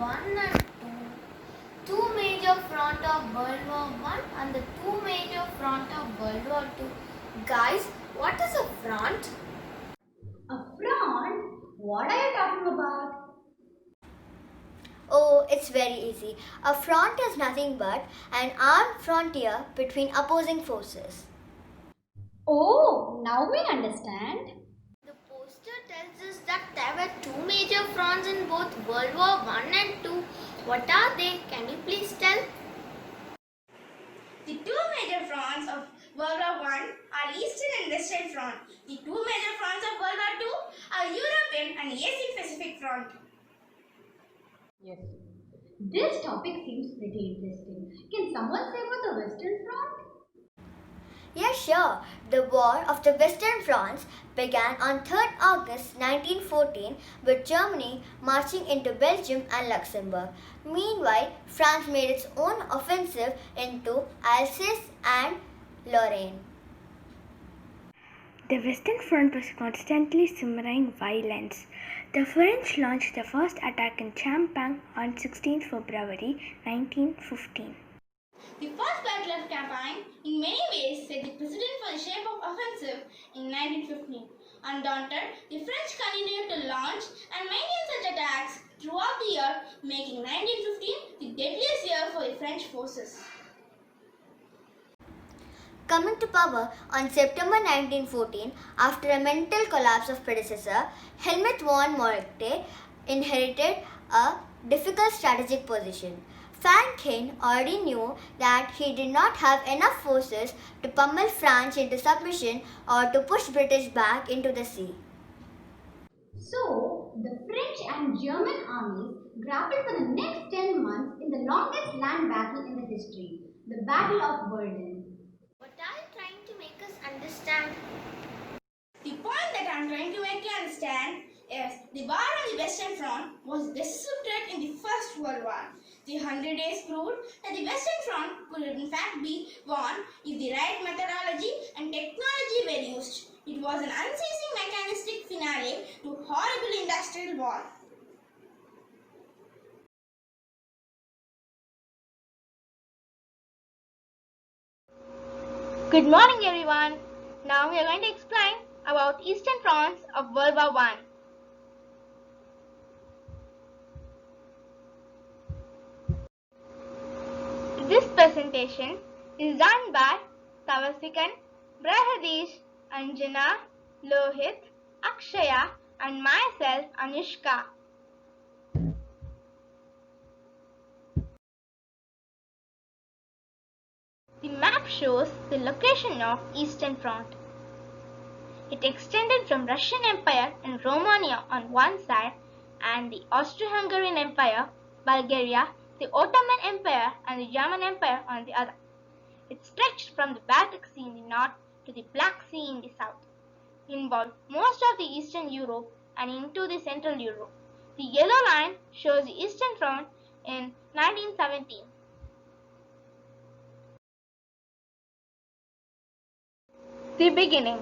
One and Two. Two major front of World War One and the two major front of World War Two. Guys, what is a front? A front? What are you talking about? Oh, it's very easy. A front is nothing but an armed frontier between opposing forces. Oh, now we understand. The poster tells us that there were two major fronts in both World War One and Two. What are they? Can you please tell? The two major fronts of World War I are Eastern and Western Front. The two major fronts of World War II are European and Asian Pacific Front. Yes. This topic seems pretty interesting. Can someone say about the Western Front? Yes, sure. The War of the Western Fronts began on 3rd August 1914 with Germany marching into Belgium and Luxembourg. Meanwhile, France made its own offensive into Alsace and Lorraine. The Western Front was constantly simmering violence. The French launched the first attack in Champagne on 16 February 1915. The First Battle of Champagne in many ways set the precedent for the shape of offensive in 1915. Undaunted, the French continued to launch and maintain such attacks throughout the year, making 1915 the deadliest year for the French forces. Coming to power on September 1914, after a mental collapse of predecessor, Helmut von Moltke inherited a difficult strategic position. Franklin already knew that he did not have enough forces to pummel France into submission or to push British back into the sea. So, the French and German armies grappled for the next 10 months in the longest land battle in the history, the Battle of Verdun. What are you trying to make us understand? The point that I am trying to make you understand is the war on the Western Front was disrupted in the First World War. The 100 Days proved that the Western Front could in fact be won if the right methodology and technology were used. It was an unceasing mechanistic finale to horrible industrial war. Good morning everyone. Now we are going to explain about Eastern Fronts of World War I. This presentation is done by Tavasikan, Brahadish, Anjana, Lohit, Akshaya and myself Anushka. The map shows the location of Eastern Front. It extended from Russian Empire and Romania on one side and the Austro-Hungarian Empire, Bulgaria, the Ottoman Empire and the German Empire on the other. It stretched from the Baltic Sea in the north to the Black Sea in the south. It involved most of the Eastern Europe and into the Central Europe. The yellow line shows the Eastern Front in 1917. The beginning.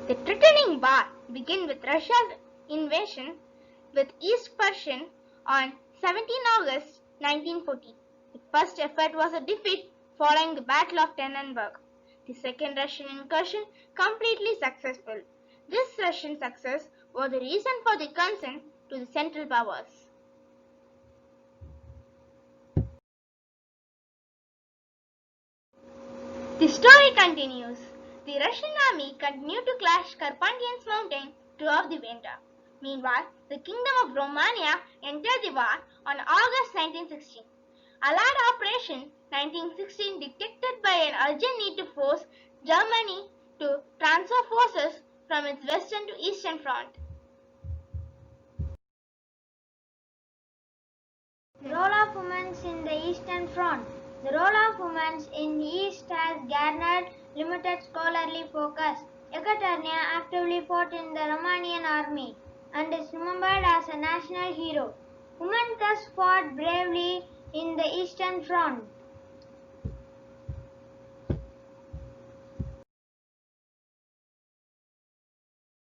The threatening war began with Russia's invasion with East Prussia on 17 August 1914. The first effort was a defeat following the Battle of Tannenberg. The second Russian incursion completely successful. This Russian success was the reason for the consent to the Central Powers. The story continues. The Russian army continued to clash Carpathian Mountain throughout the winter. Meanwhile, the Kingdom of Romania entered the war on August 1916. Allied Operation 1916 dictated by an urgent need to force Germany to transfer forces from its western to eastern front. The role of women in the Eastern Front. The role of women in the East has garnered limited scholarly focus. Ekaterina actively fought in the Romanian army and is remembered as a national hero. Women thus fought bravely in the Eastern Front.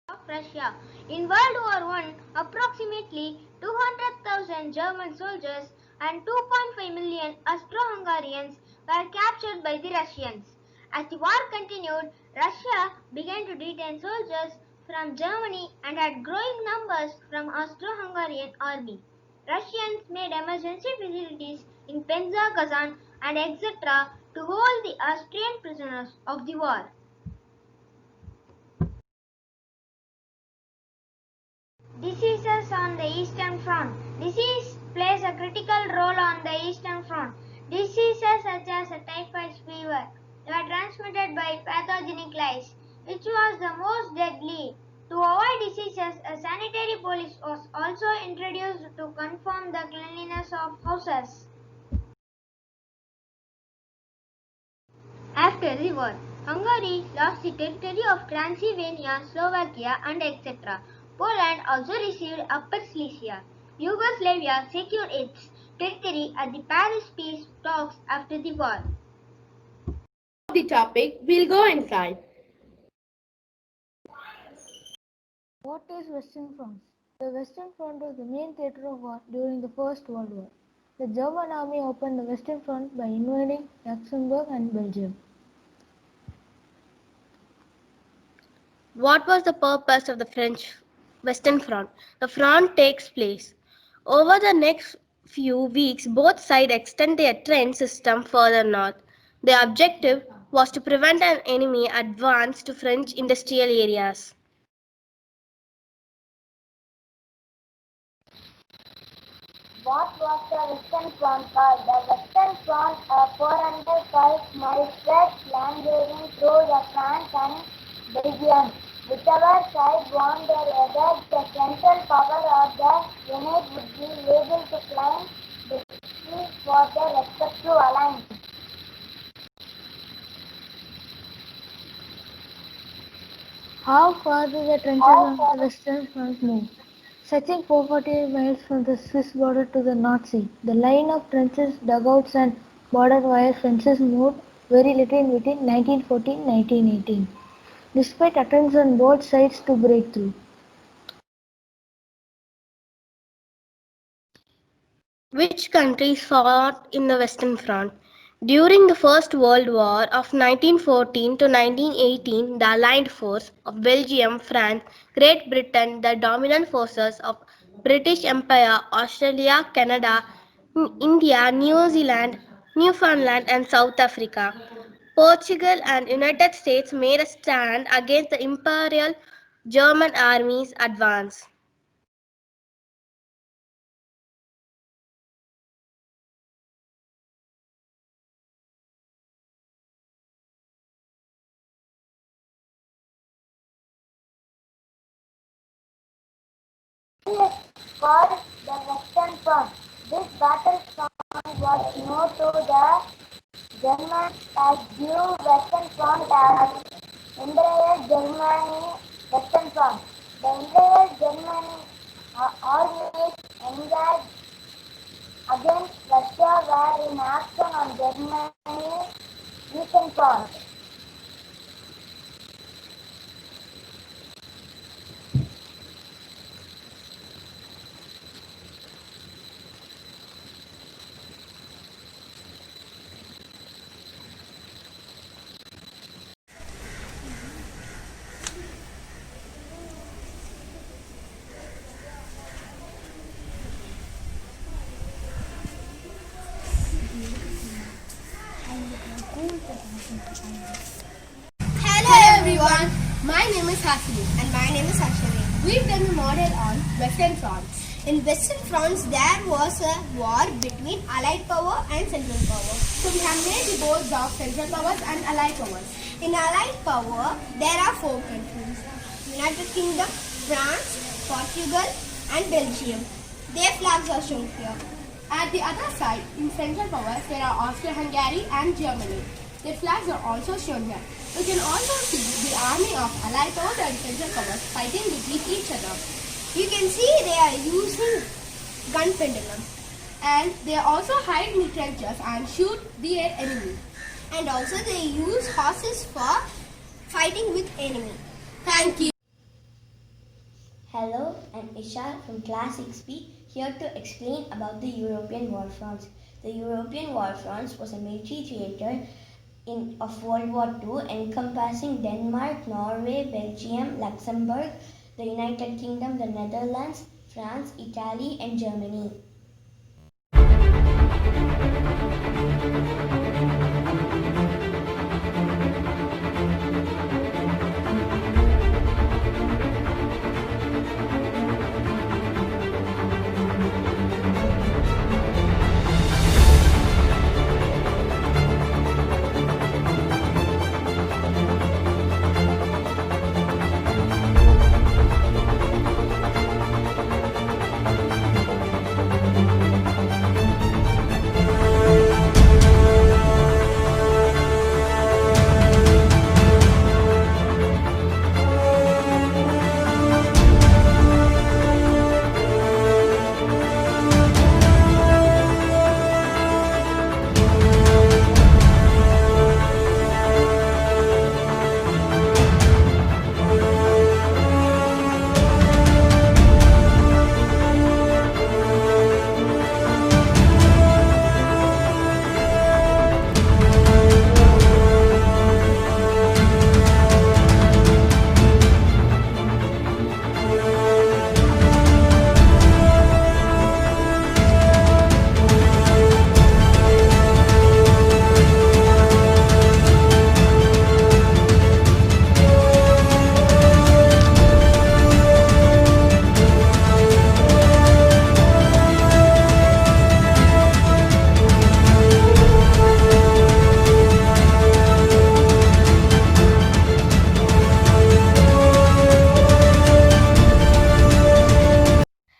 Of Russia. In World War I, approximately 200,000 German soldiers and 2.5 million Austro-Hungarians were captured by the Russians. As the war continued, Russia began to detain soldiers from Germany and had growing numbers from Austro-Hungarian army. Russians made emergency facilities in Penza, Kazan and etc. to hold the Austrian prisoners of the war. Diseases on the Eastern Front. Disease plays a critical role on the Eastern Front. Diseases such as typhoid fever were transmitted by pathogenic lice, which was the most deadly. To avoid diseases, a sanitary police was also introduced to confirm the cleanliness of houses. After the war, Hungary lost the territory of Transylvania, Slovakia and etc. Poland also received Upper Silesia. Yugoslavia secured its territory at the Paris peace talks after the war. The topic, we'll go inside. What is Western France? The Western Front was the main theatre of war during the First World War. The German army opened the Western Front by invading Luxembourg and Belgium. What was the purpose of the French Western Front? The front takes place. Over the next few weeks, both sides extend their trench system further north. The objective was to prevent an enemy advance to French industrial areas. What was the Western Front called? The Western Front, a 412-mile stretch land through the France and Belgium. Whichever side won their edge, the central power of the unit would be able to claim the victory for their respective alliance. How far did the trenches on the Western Front move? Stretching 448 miles from the Swiss border to the North Sea, the line of trenches, dugouts and border wire fences moved very little in between 1914 and 1918, despite attempts on both sides to break through. Which countries fought in the Western Front? During the First World War of 1914 to 1918, the Allied force of Belgium, France, Great Britain, the dominant forces of British Empire, Australia, Canada, India, New Zealand, Newfoundland and South Africa, Portugal and United States made a stand against the Imperial German army's advance. Called the Western Front. This battle front was known to the Germans as Blue Western Front and Imperial Germany Western Front. The Imperial Germany armies engaged against Russia were in action on Germany's Eastern Front. Hello everyone, my name is Hasini and my name is Ashwini. We've done a model on Western Front. In Western France, there was a war between Allied power and Central power. So we have made the boards of Central powers and Allied powers. In Allied power, there are 4 countries: United Kingdom, France, Portugal and Belgium. Their flags are shown here. At the other side, in Central powers, there are Austria-Hungary and Germany. Their flags are also shown here. We can also see the army of Allied powers and Central powers fighting between each other. You can see they are using gun pendulums, and they also hide in the trenches and shoot their enemy. And also they use horses for fighting with enemy. Thank you. Hello, I'm Isha from Class 6B. here to explain about the European war fronts. The European war fronts was a military theatre of World War II encompassing Denmark, Norway, Belgium, Luxembourg, the United Kingdom, the Netherlands, France, Italy, and Germany.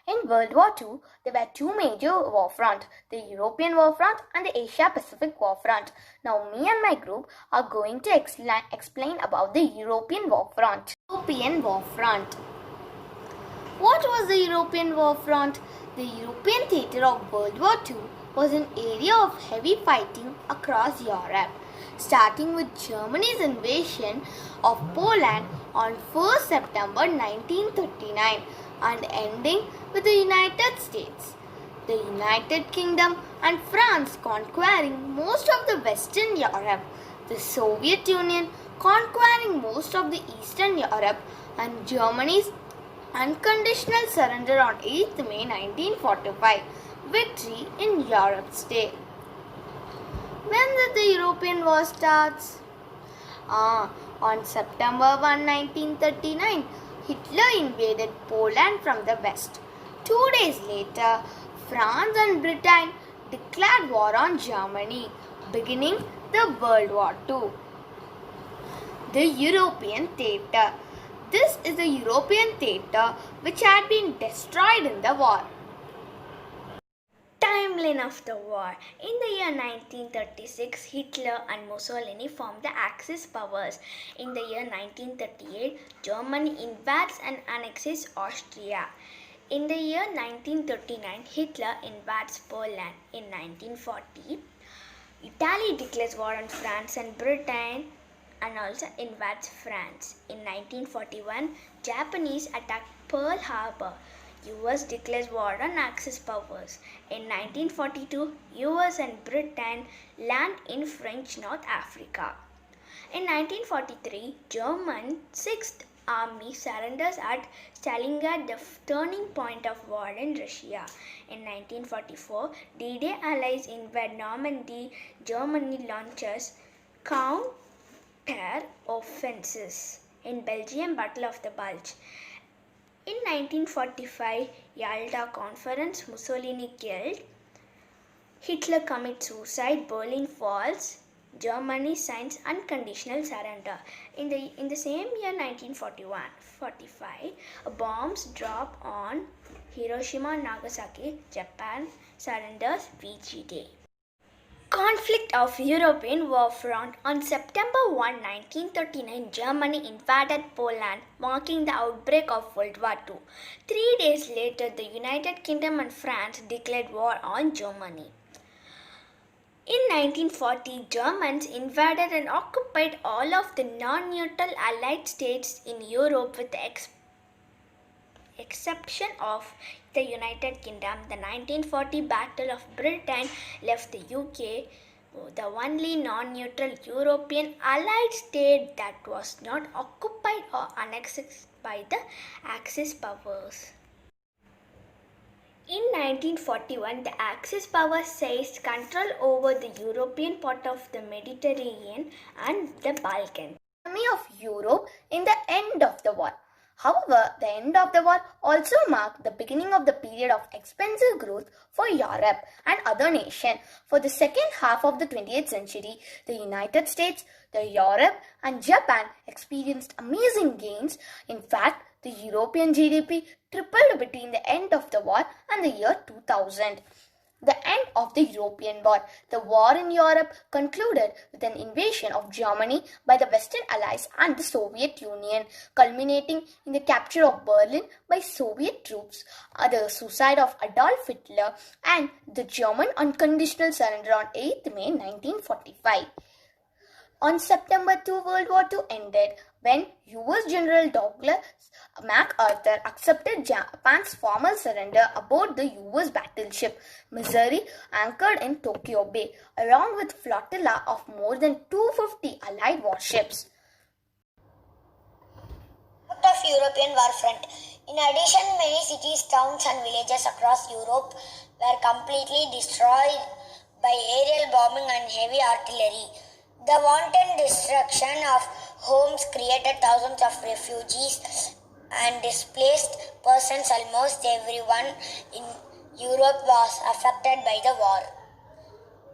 In World War II, there were two major war fronts, the European war front and the Asia-Pacific war front. Now me and my group are going to explain about the European war front. European War Front. What was the European War Front? The European theatre of World War II was an area of heavy fighting across Europe, starting with Germany's invasion of Poland on 1st September 1939 and ending with the United States, the United Kingdom and France conquering most of the Western Europe, the Soviet Union conquering most of the Eastern Europe, and Germany's unconditional surrender on 8th May 1945, victory in Europe's Day. When did the European War start? On September 1, 1939, Hitler invaded Poland from the west. 2 days later, France and Britain declared war on Germany, beginning the World War II. The European Theatre. This is the European theatre which had been destroyed in the war. Timeline of the war. In the year 1936, Hitler and Mussolini formed the Axis powers. In the year 1938, Germany invades and annexes Austria. In the year 1939, Hitler invades Poland. In 1940, Italy declares war on France and Britain and also invades France. In 1941, Japanese attack Pearl Harbor. US declares war on Axis powers. In 1942, US and Britain land in French North Africa. In 1943, German 6th Army surrenders at Stalingrad, the turning point of war in Russia. In 1944, D-Day allies invade Normandy. Germany launches counter-offensives in Belgium Battle of the Bulge. In 1945, Yalta Conference, Mussolini killed. Hitler commits suicide, Berlin falls. Germany signs unconditional surrender. In the same year 1945, bombs drop on Hiroshima and Nagasaki. Japan surrenders VG Day. Conflict of European war front. On September 1, 1939, Germany invaded Poland, marking the outbreak of World War II. 3 days later, the United Kingdom and France declared war on Germany. In 1940, Germans invaded and occupied all of the non-neutral Allied states in Europe with the exception of the United Kingdom, the 1940 Battle of Britain left the UK the only non-neutral European allied state that was not occupied or annexed by the Axis powers. In 1941, the Axis powers seized control over the European part of the Mediterranean and the Balkans. Economy of Europe in the end of the war. However, the end of the war also marked the beginning of the period of expensive growth for Europe and other nations. For the second half of the 20th century, the United States, the Europe, and Japan experienced amazing gains. In fact, the European GDP tripled between the end of the war and the year 2000. The end of the European War. The war in Europe concluded with an invasion of Germany by the Western Allies and the Soviet Union, culminating in the capture of Berlin by Soviet troops, the suicide of Adolf Hitler, and the German unconditional surrender on 8th May 1945. On September 2, World War II ended when US General Douglas MacArthur accepted Japan's formal surrender aboard the US battleship Missouri, anchored in Tokyo Bay, along with a flotilla of more than 250 Allied warships. Of European war front. In addition, many cities, towns and villages across Europe were completely destroyed by aerial bombing and heavy artillery. The wanton destruction of homes created thousands of refugees and displaced persons. Almost everyone in Europe was affected by the war.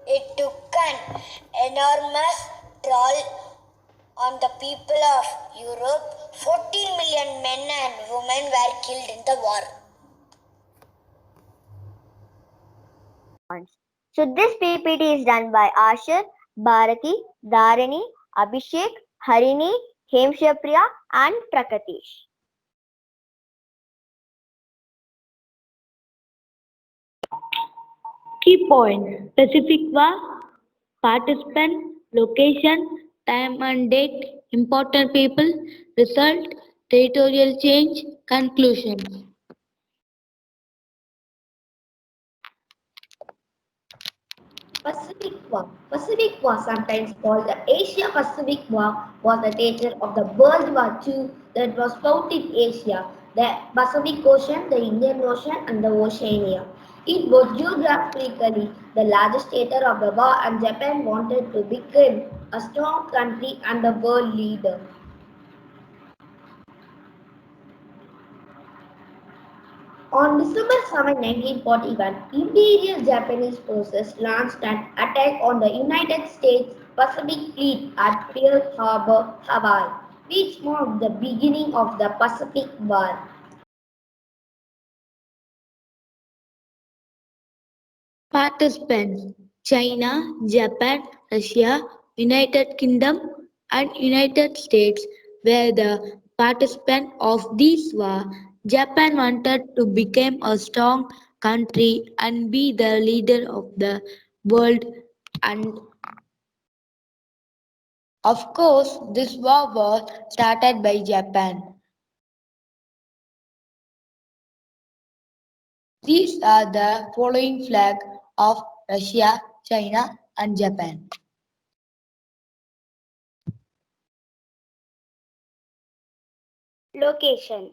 It took an enormous toll on the people of Europe. 14 million men and women were killed in the war. So this PPT is done by Ashar, Bharati, Dharani, Abhishek, Harini, Hemshapriya and Prakatish. Key point: Pacific War, participant, location, time and date, important people, result, territorial change, conclusion. Pacific War. Pacific War, sometimes called the Asia-Pacific War, was the theater of the World War II that was fought in Asia, the Pacific Ocean, the Indian Ocean, and the Oceania. It was geographically the largest theater of the war, and Japan wanted to become a strong country and a world leader. On December 7, 1941, Imperial Japanese forces launched an attack on the United States Pacific Fleet at Pearl Harbor, Hawaii, which marked the beginning of the Pacific War. Participants: China, Japan, Russia, United Kingdom, and United States were the participants of this war. Japan wanted to become a strong country and be the leader of the world, and of course this war was started by Japan. These are the following flags of Russia, China, and Japan. Location.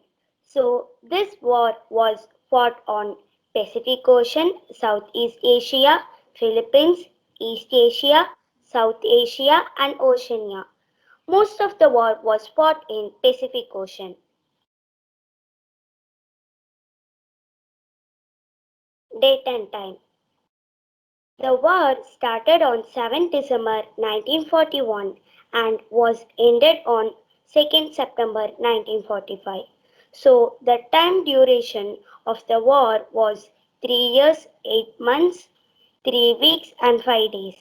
So this war was fought on Pacific Ocean, Southeast Asia, Philippines, East Asia, South Asia and Oceania. Most of the war was fought in Pacific Ocean. Date and time. The war started on 7 December 1941 and was ended on 2 September 1945. So the time duration of the war was 3 years, 8 months, 3 weeks and 5 days.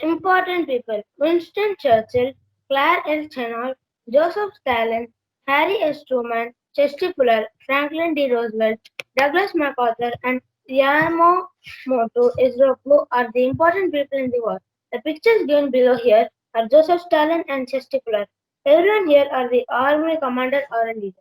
Important people: Winston Churchill, Claire L. Chennault, Joseph Stalin, Harry S. Truman, Chester Fuller, Franklin D. Roosevelt, Douglas MacArthur, and Yamamoto Izroku are the important people in the war. The pictures given below here are Joseph Stalin and Chester. Everyone here are the army commander or a leader.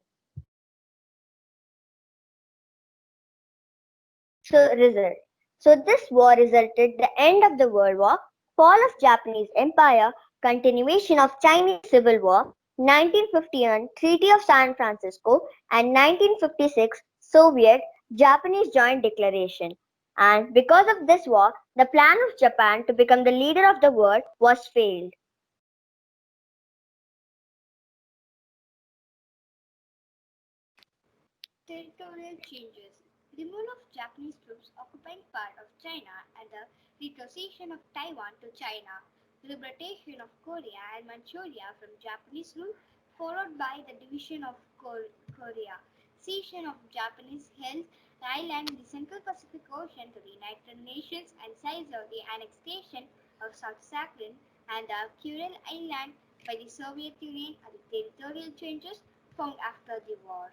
Result. So this war resulted the end of the World War, fall of Japanese Empire, continuation of Chinese Civil War, 1951 Treaty of San Francisco, and 1956 Soviet-Japanese Joint Declaration. And because of this war, the plan of Japan to become the leader of the world was failed. Territorial changes, removal of Japanese troops occupying part of China and the retrocession of Taiwan to China, liberation of Korea and Manchuria from Japanese rule, followed by the division of Korea, cession of Japanese held island in the Central Pacific Ocean to the United Nations, and size of the annexation of South Sakhalin and the Kuril Island by the Soviet Union are the territorial changes found after the war.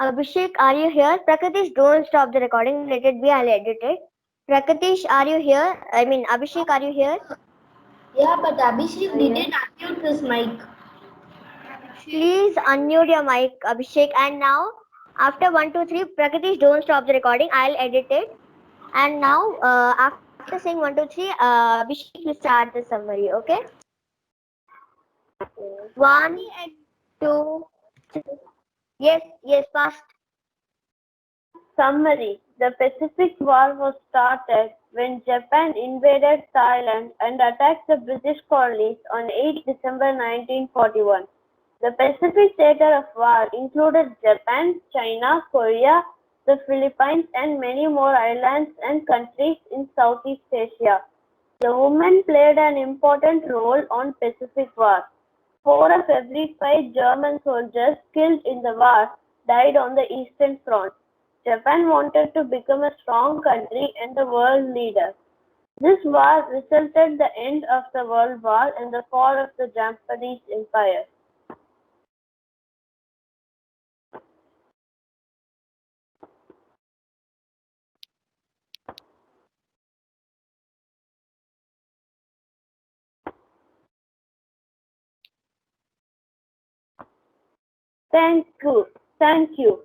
Abhishek, are you here? Prakatish, don't stop the recording. Let it be. I'll edit it. Prakatish, are you here? Abhishek, are you here? Yeah, but Abhishek didn't unmute his mic. Please unmute your mic, Abhishek. And now, after 1, 2, 3, Prakatish, don't stop the recording. I'll edit it. And now, after saying 1, 2, 3, Abhishek will start the summary, okay? 1, 2, 3. Yes, fast. Summary: The Pacific War was started when Japan invaded Thailand and attacked the British colonies on 8 December 1941. The Pacific theater of war included Japan, China, Korea, the Philippines, and many more islands and countries in Southeast Asia. The women played an important role on Pacific War. 4 of every 5 German soldiers killed in the war died on the Eastern Front. Japan wanted to become a strong country and a world leader. This war resulted the end of the World War and the fall of the Japanese Empire. Thank you.